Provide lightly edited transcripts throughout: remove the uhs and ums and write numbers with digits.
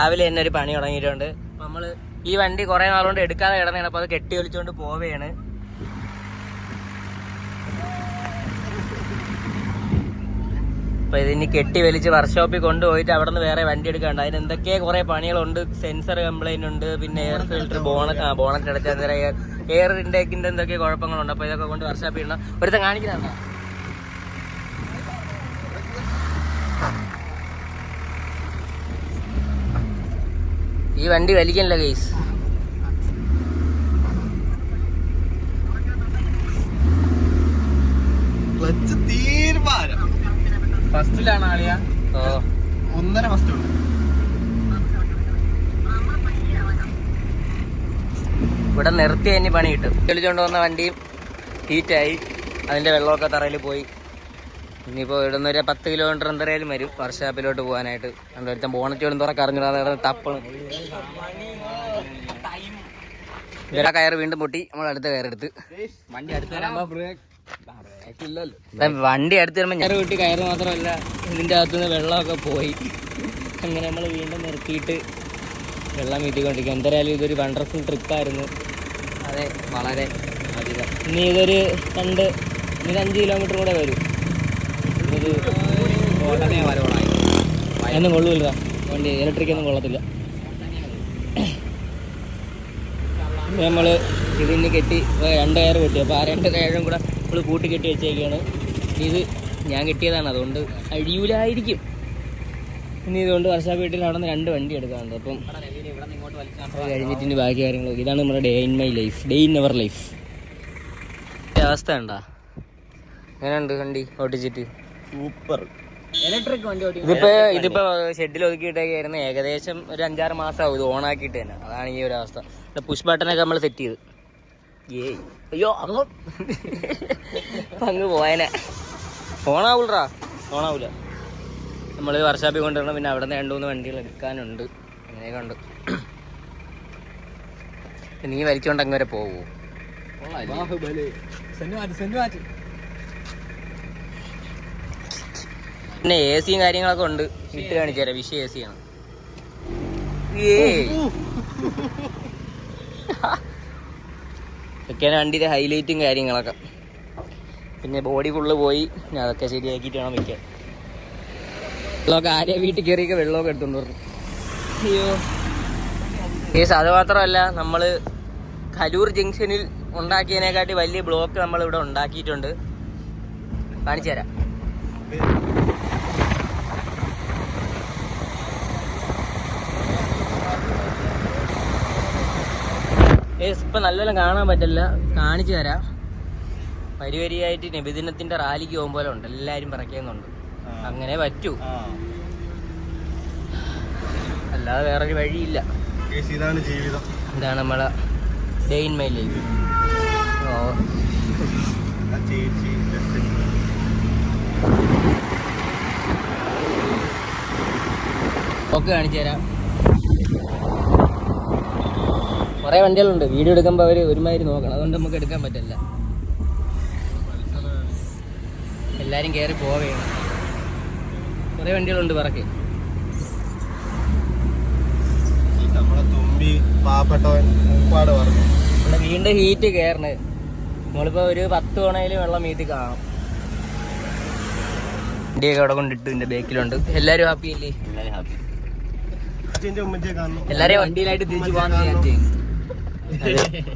രാവിലെ തന്നെ ഒരു പണി തുടങ്ങിയിട്ടുണ്ട്. അപ്പൊ നമ്മള് ഈ വണ്ടി കുറെ നാളുകൊണ്ട് എടുക്കാതെ കിടന്നാണ്. അപ്പൊ അത് കെട്ടി വലിച്ചുകൊണ്ട് പോവുകയാണ്. അപ്പൊ ഇതിനി കെട്ടി വലിച്ച് വർക്ക്ഷോപ്പിൽ കൊണ്ടുപോയിട്ട് അവിടെ നിന്ന് വേറെ വണ്ടി എടുക്കാണ്ട്. അതിന് എന്തൊക്കെ കുറെ പണികളുണ്ട്. സെൻസർ കംപ്ലൈന്റ് ഉണ്ട്, പിന്നെ എയർ ഫിൽറ്റർ, ബോണറ്റ് അടച്ചാൽ എയർ ഇൻടേക്കിന്റെ എന്തൊക്കെ കുഴപ്പങ്ങളുണ്ട്. അപ്പൊ ഇതൊക്കെ കൊണ്ട് വർക്ക്ഷോപ്പിൽ ഇടണം. ഒരുത്തം കാണിക്കുന്നുണ്ടോ? ഈ വണ്ടി വലിക്കണില്ല ഗൈസ്. ഫസ്റ്റിലാണ് ആളിയ. ഒന്നര ഫസ്റ്റ് ഉണ്ട്. ഇവിടെ നിർത്തി തന്നെ പണി കിട്ടും. തെളിച്ചുകൊണ്ട് വന്ന വണ്ടിയും ഹീറ്റായി, അതിന്റെ വെള്ളമൊക്കെ തറയിൽ പോയി. ഇനിയിപ്പോൾ ഇവിടുന്ന് ഒരു 10 കിലോമീറ്റർ എന്തായാലും വരും വർക്ക്ഷോപ്പിലോട്ട് പോകാനായിട്ട്. എന്താ ബോണറ്റുകളും തുറക്കെ അറിഞ്ഞിടാതെ തപ്പണം. ഇവിടെ കയറ് വീണ്ടും പൊട്ടി. നമ്മൾ അടുത്ത കയറെടുത്ത് വണ്ടി അടുത്ത് വരുമ്പോൾ ഞാൻ വീട്ടിൽ കയറ് മാത്രമല്ല ഇതിൻ്റെ അകത്തുനിന്ന് വെള്ളമൊക്കെ പോയി. അങ്ങനെ നമ്മൾ വീണ്ടും നിർത്തിയിട്ട് വെള്ളം വീട്ടിക്കൊണ്ടിരിക്കും. എന്തായാലും ഇതൊരു വണ്ടർഫുൾ ട്രിപ്പായിരുന്നു. അതെ, വളരെ അധികം. ഇനി ഇതൊരു 5 കിലോമീറ്റർ കൂടെ വരും. ഒന്നും കൊള്ളൂല്ല വണ്ടി, ഇലക്ട്രിക് ഒന്നും കൊള്ളത്തില്ല. നമ്മൾ ഇതിന് കെട്ടി 2 കയറ് കെട്ടി. അപ്പോൾ ആ 2 കയറും കൂടെ നമ്മൾ കൂട്ടി കെട്ടി വെച്ചേക്കാണ്. ഇത് ഞാൻ കെട്ടിയതാണ്, അതുകൊണ്ട് അഴിയൂലായിരിക്കും. ഇനി ഇതുകൊണ്ട് വർക്ക്ഷോപ്പ് വീട്ടിൽ നടന്ന് 2 വണ്ടി എടുക്കാറുണ്ട്. അപ്പം കഴിഞ്ഞിട്ട് ഇനി ബാക്കി കാര്യങ്ങളൊക്കെ. ഇതാണ് നമ്മുടെ day in my life, day in our life. അവസ്ഥ ഉണ്ടോ? എങ്ങനെയുണ്ട് വണ്ടി ഓടിച്ചിട്ട്? സൂപ്പർ ഇലക്ട്രിക് വണ്ടി. ഇതിപ്പോ ഷെഡിൽ ഒതുക്കിയിട്ടൊക്കെയായിരുന്നു. ഏകദേശം ഒരു 5-6 മാസമാവും ഇത് ഓണാക്കിയിട്ട് തന്നെ. അതാണ് ഈ ഒരു അവസ്ഥ. പുഷ് ബട്ടനൊക്കെ നമ്മൾ സെറ്റ് ചെയ്ത് അയ്യോ അങ്ങ് പോയനെ. ഓണാവൂലറാ, ഓണാവൂല. നമ്മൾ വർക്ക്ഷോപ്പിൽ കൊണ്ടുവരണം. പിന്നെ അവിടെ നിന്ന് 2-3 വണ്ടികൾ എടുക്കാനുണ്ട്. അങ്ങനെയൊക്കെ ഉണ്ട്. നീ വലിച്ചോണ്ട് അങ്ങ് വരെ പോവൂ. പിന്നെ AC കാര്യങ്ങളൊക്കെ ഉണ്ട്. ഇട്ട് കാണിച്ചു തരാം. വിഷയ AC ആണ്. ഇതൊക്കെയാണ് വണ്ടിയുടെ ഹൈലൈറ്റും കാര്യങ്ങളൊക്കെ. പിന്നെ ബോഡി ഫുള്ള് പോയി. ഞാൻ അതൊക്കെ ശരിയാക്കിയിട്ട് വേണം വയ്ക്കാൻ. വെള്ളമൊക്കെ ആരെയും വീട്ടിൽ കയറിയൊക്കെ വെള്ളമൊക്കെ എടുത്തോണ്ട് പറഞ്ഞു. അയ്യോ കേസ്. അത് മാത്രമല്ല, നമ്മൾ കലൂർ ജംഗ്ഷനിൽ ഉണ്ടാക്കിയതിനെക്കാട്ടി വലിയ ബ്ലോക്ക് നമ്മളിവിടെ ഉണ്ടാക്കിയിട്ടുണ്ട്. കാണിച്ചു തരാം. ഇപ്പം നല്ലോണം കാണാൻ പറ്റില്ല, കാണിച്ചു തരാം. വരിയായിട്ട് നബിദിനത്തിന്റെ റാലിക്ക് പോകുമ്പോലെ ഉണ്ട്. എല്ലാരും പറക്കുന്നുണ്ട്. അങ്ങനെ പറ്റൂ, അല്ലാതെ വേറൊരു വഴിയില്ല. ഇതാണ് നമ്മളെ ഡേ ഇൻ മൈ ലൈഫ്. ഒക്കെ കാണിച്ചു തരാം. കുറേ വണ്ടികളുണ്ട്. വീഡിയോ എടുക്കുമ്പോൾ അവർ ഒരുമാതിരി നോക്കണം, അതുകൊണ്ട് നമുക്ക് എടുക്കാൻ പറ്റില്ല. എല്ലാവരും കയറി പോവുകയാണ്. കുറേ വണ്ടികളുണ്ട് പറക്കെ. ഇവിടെ വീണ്ടും ഹീറ്റ് കയറണേ. നമ്മളിപ്പോൾ ഒരു 10 തവണയിൽ വെള്ളം വീട്ടിൽ കാണും. വണ്ടിയൊക്കെ അവിടെ കൊണ്ടിട്ട് ഇതിൻ്റെ ബേക്കിലുണ്ട്. എല്ലാവരും ഹാപ്പി അല്ലേ? എല്ലാവരും ഹാപ്പി. എല്ലാവരെയും വണ്ടിയിലായിട്ട് തിരിച്ചു പോകാൻ വിചാരിച്ചേ.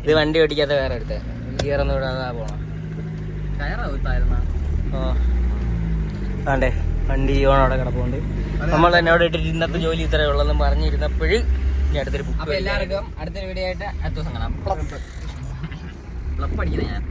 ഇത് വണ്ടി ഓടിക്കാത്ത വേറെ എടുത്തേ. ഗിയറൊന്നും ഇടാതെ പോണം. വേണ്ടേ വണ്ടി ഓണോടെ കിടപ്പുണ്ട്. നമ്മൾ തന്നെ അവിടെ ഇട്ടിട്ട് ഇന്നത്തെ ജോലി ഇത്രയേ ഉള്ളെന്നും പറഞ്ഞിരുന്നപ്പോഴ് ഇനി അടുത്തൊരു ബുക്ക്. എല്ലാവർക്കും അടുത്തൊരു വീഡിയോ ആയിട്ട് അടുത്ത ദിവസം കാണാം. ഞാൻ